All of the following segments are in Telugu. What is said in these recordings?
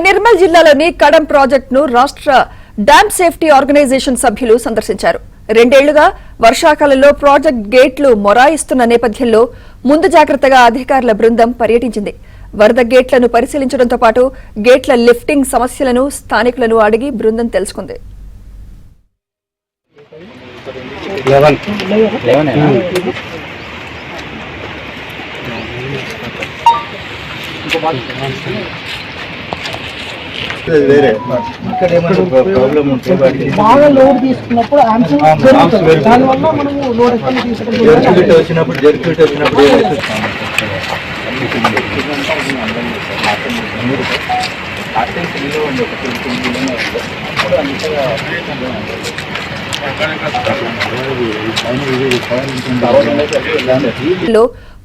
నిర్మల్ జిల్లాలోని కడం ప్రాజెక్టును రాష్ట్ర డ్యామ్ సేఫ్టీ ఆర్గనైజేషన్ సభ్యులు సందర్శించారు. 2 ఏళ్లుగా వర్షాకాలంలో ప్రాజెక్ట్ గేట్లు మొరాయిస్తున్న నేపథ్యంలో ముందు జాగ్రత్తగా అధికారుల బృందం పర్యటించింది. వరద గేట్లను పరిశీలించడంతో పాటు గేట్ల లిఫ్టింగ్ సమస్యలను స్థానికులను అడిగి బృందం తెలుసుకుంది. బాగా లోడ్ తీసుకున్నప్పుడు దానివల్ల మనము లోడ్ ఎక్కువ తీసుకుంటున్నాం.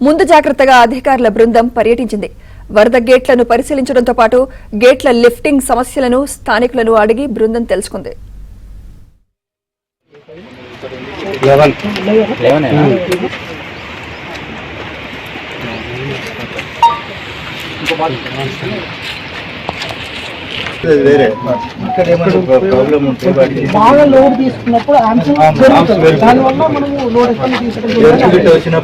ముందు జాగ్రత్తగా అధికారుల బృందం పర్యటించింది. వరద గేట్లను పరిశీలించడంతో పాటు గేట్ల లిఫ్టింగ్ సమస్యలను స్థానికులను అడిగి బృందం తెలుసుకుంది. బాగా లోడ్ తీసుకున్నప్పుడు దానివల్ల మనము లోడ్ ఎక్కువ తీసుకుంటున్నాం.